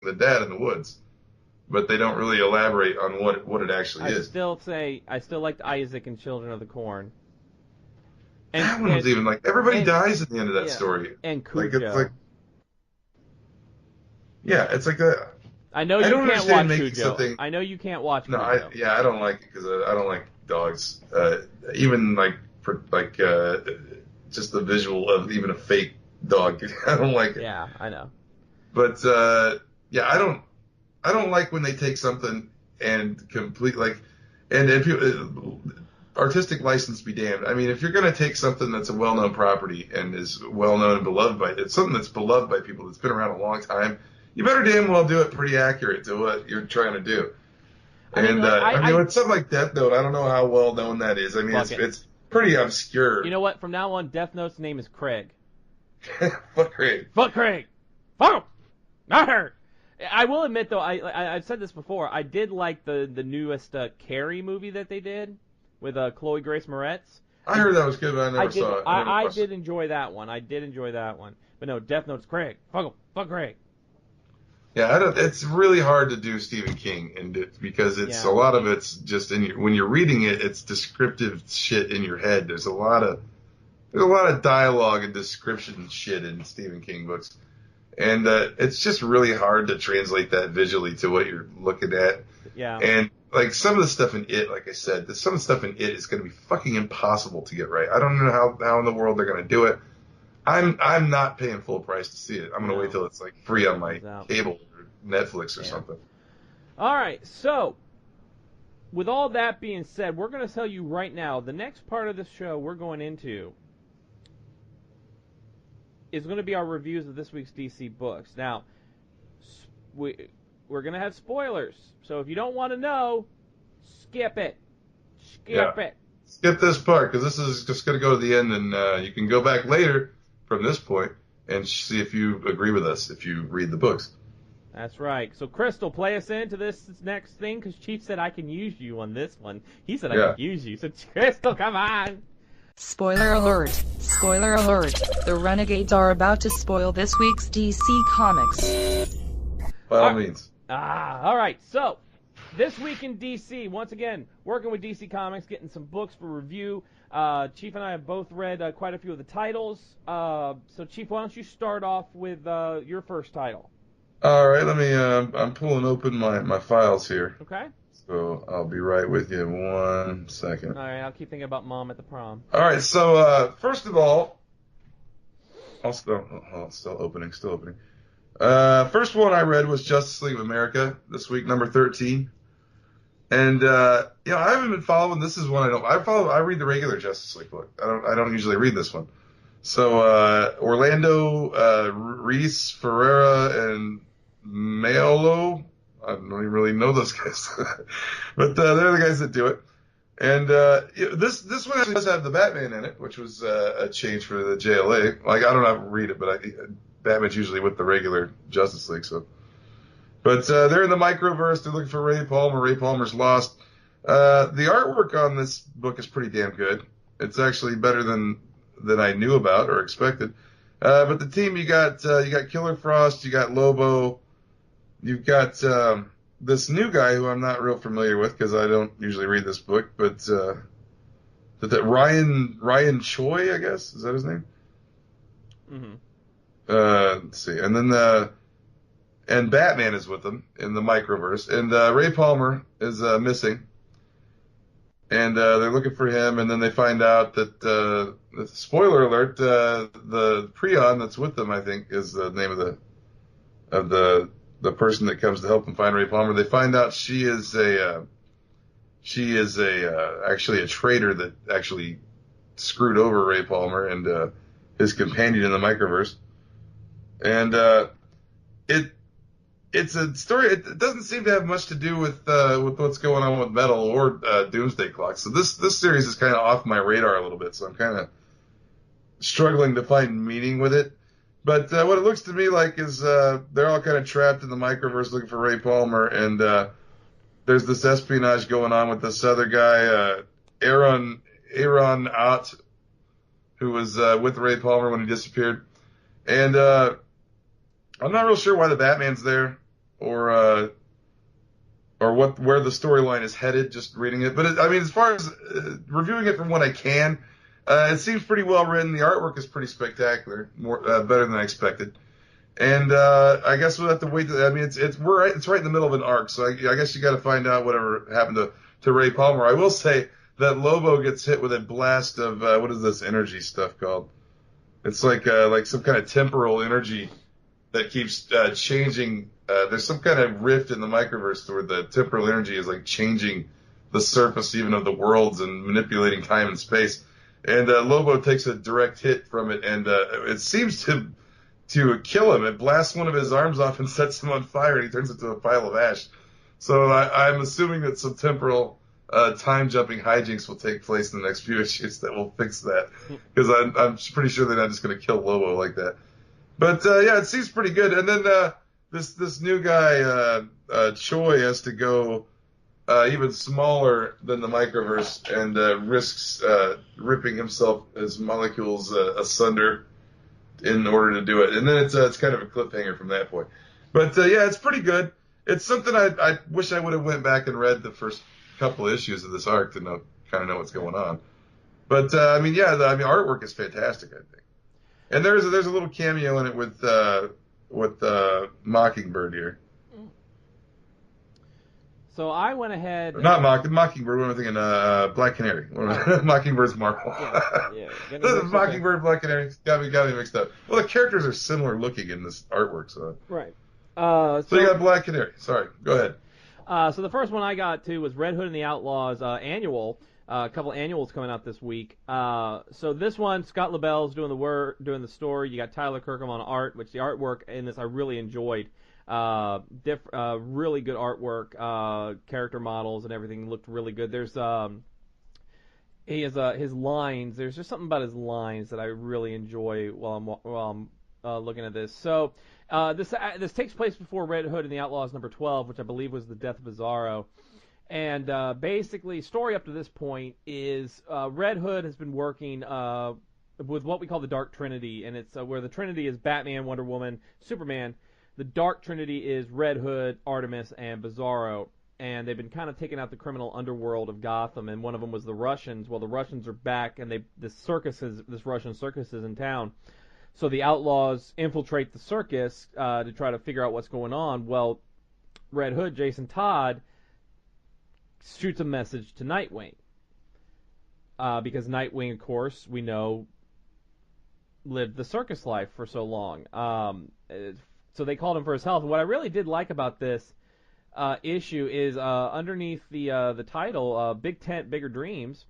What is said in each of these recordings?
the dad in the woods, but they don't really elaborate on what it actually is. I still liked Isaac and Children of the Corn. That one was even like everybody dies at the end of that story. And Cujo. It's like, yeah, it's like a. I know you can't watch Cujo. I know you can't watch Cujo. No, I don't like it because I don't like dogs. Even just the visual of even a fake dog. I don't like it. Yeah, I know. But I don't like when they take something and complete and people, artistic license be damned. I mean, if you're going to take something that's a well-known property and is well-known and beloved it's something that's beloved by people that's been around a long time, you better damn well do it pretty accurate to what you're trying to do. With something like Death Note, I don't know how well-known that is. I mean, it's pretty obscure. You know what? From now on, Death Note's name is Craig. Fuck Craig. Fuck Craig. Fuck him. Not her. I will admit, though, I've said this before, I did like the newest Carrie movie that they did with Chloe Grace Moretz. I heard that was good, but I never saw it. I did enjoy that one. But no, Death Note's Craig. Fuck him. Fuck Craig. Yeah, it's really hard to do Stephen King because a lot of it's just when you're reading it, it's descriptive shit in your head. There's a lot of dialogue and description shit in Stephen King books. And it's just really hard to translate that visually to what you're looking at. Yeah. And like some of the stuff in it, like I said, some of the stuff in it is going to be fucking impossible to get right. I don't know how in the world they're going to do it. I'm not paying full price to see it. I'm going to wait till it's like free on my cable or Netflix or something. All right. So with all that being said, we're going to tell you right now, the next part of the show we're going into is going to be our reviews of this week's DC books. Now, we're going to have spoilers. So if you don't want to know, skip it. Skip it. Skip this part, because this is just going to go to the end, and you can go back later from this point and see if you agree with us if you read the books. That's right. So, Crystal, play us into this next thing, because Chief said I can use you on this one. He said I can use you. So, Crystal, come on. Spoiler alert. Spoiler alert. The Renegades are about to spoil this week's DC Comics. By all means. All right. So, this week in DC, once again, working with DC Comics, getting some books for review. Chief and I have both read quite a few of the titles. So, Chief, why don't you start off with your first title? All right. Let me. I'm pulling open my files here. Okay. So I'll be right with you in 1 second. All right. I'll keep thinking about Mom at the prom. All right. So first of all, still opening. First one I read was Justice League of America this week, number 13. And I haven't been following. This is one I don't. I read the regular Justice League book. I don't usually read this one. So Orlando, Reese, Ferreira, and Mayolo. I don't even really know those guys, but they're the guys that do it. And this one actually does have the Batman in it, which was a change for the JLA. Like I don't have to read it, but Batman's usually with the regular Justice League. So, but they're in the microverse. They're looking for Ray Palmer. Ray Palmer's lost. The artwork on this book is pretty damn good. It's actually better than I knew about or expected. But the team you got Killer Frost, you got Lobo, you've got this new guy who I'm not real familiar with because I don't usually read this book, but that Ryan Choi, I guess, is that his name? Mm-hmm. Let's see, and then and Batman is with them in the microverse, and Ray Palmer is missing. And they're looking for him, and then they find out that, spoiler alert, the Prion that's with them, I think, is the name of the person that comes to help them find Ray Palmer. They find out she is actually a traitor that actually screwed over Ray Palmer and his companion in the microverse. And it's a story. It doesn't seem to have much to do with what's going on with Metal or Doomsday Clock. So this series is kind of off my radar a little bit. So I'm kind of struggling to find meaning with it. But what it looks to me like is they're all kind of trapped in the microverse looking for Ray Palmer, and there's this espionage going on with this other guy, Aaron Ott, who was with Ray Palmer when he disappeared. And I'm not real sure why the Batman's there. or where the storyline is headed. Just reading it, but I mean, as far as reviewing it from what I can, it seems pretty well written. The artwork is pretty spectacular, more better than I expected. And I guess we'll have to wait. I mean, it's right in the middle of an arc, so I guess you got to find out whatever happened to Ray Palmer. I will say that Lobo gets hit with a blast of what is this energy stuff called? It's like some kind of temporal energy that keeps changing. There's some kind of rift in the microverse where the temporal energy is like changing the surface even of the worlds and manipulating time and space. And Lobo takes a direct hit from it, and it seems to kill him. It blasts one of his arms off and sets him on fire, and he turns into a pile of ash. So I'm assuming that some temporal time-jumping hijinks will take place in the next few issues that will fix that. Because I'm pretty sure they're not just going to kill Lobo like that. But, yeah, it seems pretty good. And then this new guy, Choi, has to go even smaller than the microverse and risks ripping his molecules asunder in order to do it. And then it's kind of a cliffhanger from that point. But, yeah, it's pretty good. It's something I wish I would have went back and read the first couple of issues of this arc to kind of know what's going on. But, I mean, yeah, artwork is fantastic, I think. And there's a little cameo in it with Mockingbird here. So I went ahead. Not Mockingbird. What am I thinking? Black Canary. Mockingbbird's Marvel. Yeah. Mockingbird, Black Canary. Got me mixed up. Well, the characters are similar looking in this artwork, so. Right. So you got Black Canary. Sorry. Go ahead. So the first one I got to was Red Hood and the Outlaws annual. A couple annuals coming out this week. So this one, Scott LaBelle's doing the story. You got Tyler Kirkham on art, which the artwork in this I really enjoyed. Really good artwork, character models and everything looked really good. There's his lines. There's just something about his lines that I really enjoy while I'm looking at this. So this takes place before Red Hood and the Outlaws number 12, which I believe was the death of Bizarro. And basically, story up to this point is Red Hood has been working with what we call the Dark Trinity, and it's where the Trinity is Batman, Wonder Woman, Superman. The Dark Trinity is Red Hood, Artemis, and Bizarro, and they've been kind of taking out the criminal underworld of Gotham, and one of them was the Russians. Well, the Russians are back, and this Russian circus is in town. So the Outlaws infiltrate the circus to try to figure out what's going on. Well, Red Hood, Jason Todd, shoots a message to Nightwing. Because Nightwing, of course, we know, lived the circus life for so long. So they called him for his help. And what I really did like about this issue is underneath the title, Big Tent, Bigger Dreams,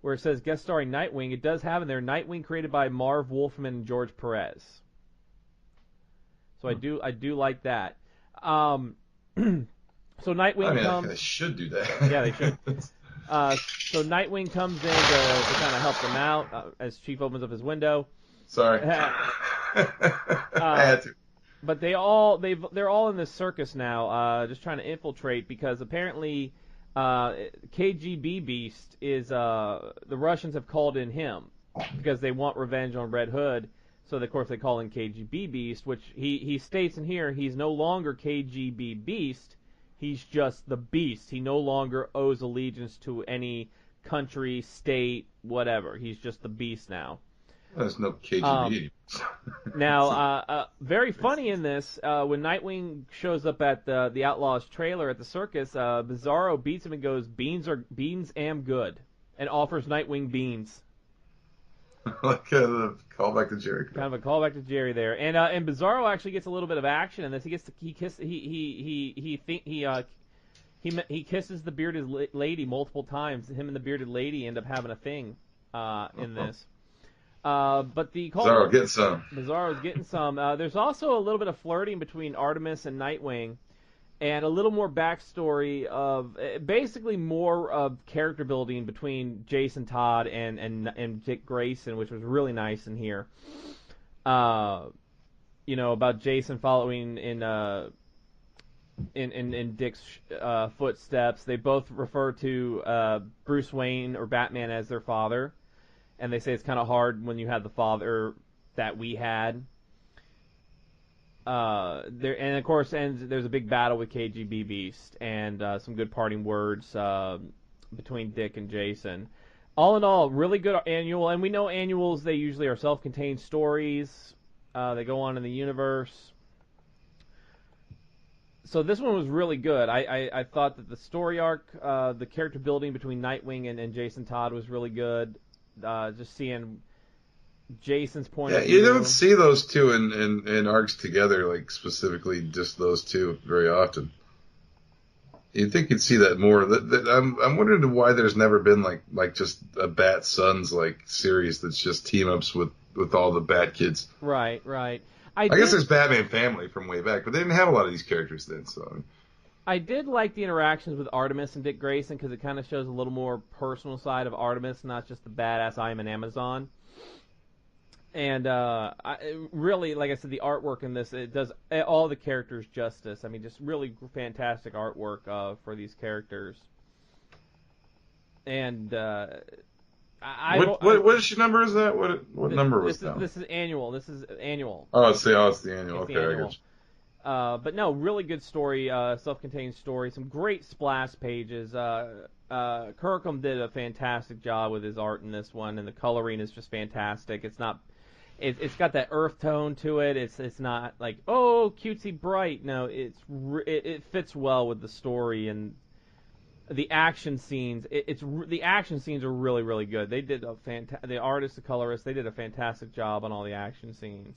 where it says guest starring Nightwing, it does have in there Nightwing created by Marv Wolfman and George Perez. So I do like that. So Nightwing comes. They should do that. Yeah, they should. So Nightwing comes in to kind of help them out as Chief opens up his window. Sorry. I had to. But they're all in this circus now, just trying to infiltrate because apparently KGB Beast is the Russians have called in him because they want revenge on Red Hood. So of course they call in KGB Beast, which he states in here he's no longer KGB Beast. He's just the Beast. He no longer owes allegiance to any country, state, whatever. He's just the Beast now. There's no KGB. Now, very funny in this, when Nightwing shows up at the Outlaws trailer at the circus, Bizarro beats him and goes, beans am good, and offers Nightwing beans. Like a callback to Jerry. Kind of a callback to Jerry there, and Bizarro actually gets a little bit of action in this. He kisses the bearded lady multiple times. Him and the bearded lady end up having a thing in this. But the Bizarro getting some. Bizarro's getting some. There's also a little bit of flirting between Artemis and Nightwing, and a little more backstory of basically more of character building between Jason Todd and Dick Grayson, which was really nice in here. About Jason following in Dick's footsteps. They both refer to Bruce Wayne or Batman as their father. And they say it's kind of hard when you have the father that we had. and of course, there's a big battle with KGB Beast, and some good parting words between Dick and Jason. All in all, really good annual, and we know annuals, they usually are self-contained stories. They go on in the universe. So this one was really good. I thought that the story arc, the character building between Nightwing and Jason Todd was really good. Just seeing Jason's point of view. You don't see those two in arcs together, like specifically just those two, very often. You'd think you'd see that more. I'm wondering why there's never been like just a Bat Sons like series that's just team ups with all the Bat kids. Right. I guess there's Batman Family from way back, but they didn't have a lot of these characters then. So I did like the interactions with Artemis and Dick Grayson because it kind of shows a little more personal side of Artemis, not just the badass I am an Amazon. And really, like I said, the artwork in this, it does all the characters justice. I mean, just really fantastic artwork for these characters. And what number is that? What number was that? This is annual. Oh, it's the annual. It's okay, the annual. I guess. But no, really good story, self-contained story. Some great splash pages. Kirkham did a fantastic job with his art in this one, and the coloring is just fantastic. It's got that earth tone to it. It's not like, oh, cutesy bright. No, it fits well with the story and the action scenes. The action scenes are really, really good. They did the artist, the colorist, they did a fantastic job on all the action scenes.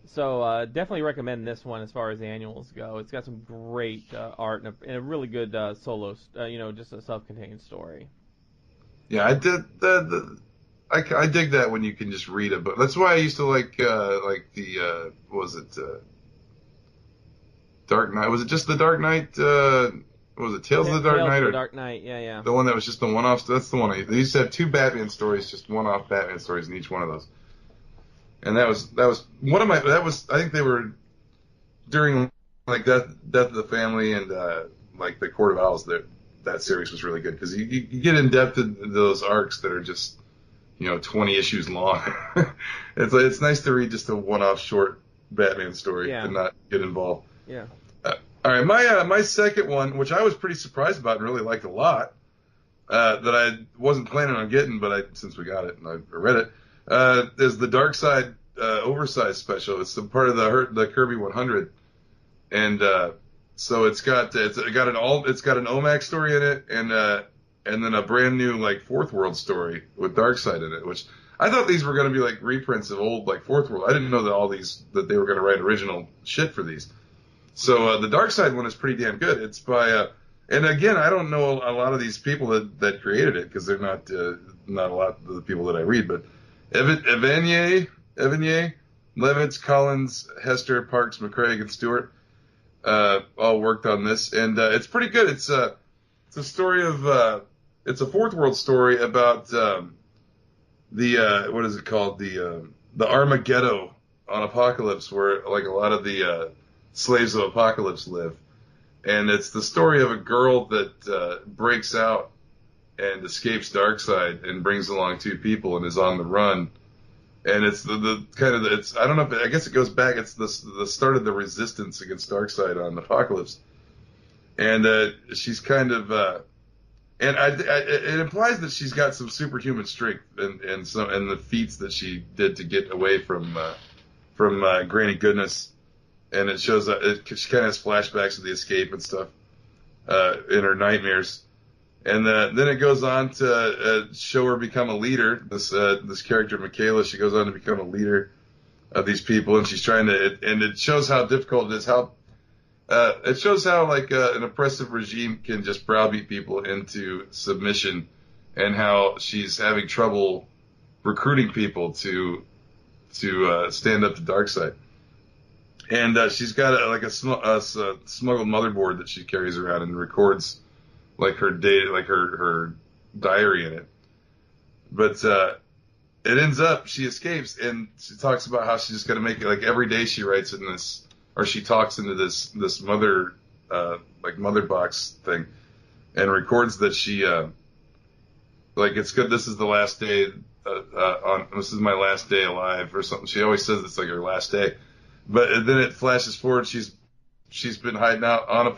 So definitely recommend this one as far as the annuals go. It's got some great art and a really good solo, just a self-contained story. Yeah, I did. I dig that when you can just read a book. That's why I used to like the Dark Knight? Was it just the Dark Knight? Was it Tales of the Dark Knight? Tales of the Dark Knight, yeah. The one that was just the one-off. That's the one. They used to have two Batman stories, just one-off Batman stories in each one of those. And that was one of my. That was, I think they were during like Death of the Family and like the Court of Owls. That series was really good because you get in depth into those arcs that are just 20 issues long. It's nice to read just a one-off short Batman story and not get involved. Yeah. All right, my second one, which I was pretty surprised about and really liked a lot, that I wasn't planning on getting, but since we got it and I read it, is the Darksied oversized special. It's part of the Kirby 100, and so it's got an OMAC story in it, and then a brand new like Fourth World story with Darksied in it, which I thought these were going to be like reprints of old like Fourth World. I didn't know that they were going to write original shit for these. So the Darksied one is pretty damn good. It's by and again, I don't know a lot of these people that created it because they're not a lot of the people that I read, but Evanier, Levitz, Collins, Hester, Parks, McCraig, and Stewart all worked on this, and it's pretty good. It's a story of it's a Fourth World story about the what is it called, the Armageddon on Apocalypse, where like a lot of the slaves of Apocalypse live, and it's the story of a girl that breaks out and escapes Darksied and brings along two people and is on the run. And it's the kind of it's I don't know if I guess it goes back. It's the start of the resistance against Darksied on Apocalypse, and she's kind of and it implies that she's got some superhuman strength and the feats that she did to get away from Granny Goodness, and it shows that she kind of has flashbacks of the escape and stuff in her nightmares. And then it goes on to show her become a leader. This character, Michaela, she goes on to become a leader of these people, and she's trying to. And it shows how difficult it is. It shows how like an oppressive regime can just browbeat people into submission, and how she's having trouble recruiting people to stand up to Darksied. And she's got a smuggled motherboard that she carries around and records like her data, like her diary in it. But it ends up she escapes, and she talks about how she's just gonna make it like every day she writes in this, or she talks into this mother mother box thing, and records that she like it's good. This is the last day this is my last day alive or something. She always says it's like her last day. But then it flashes forward. She's been hiding out on a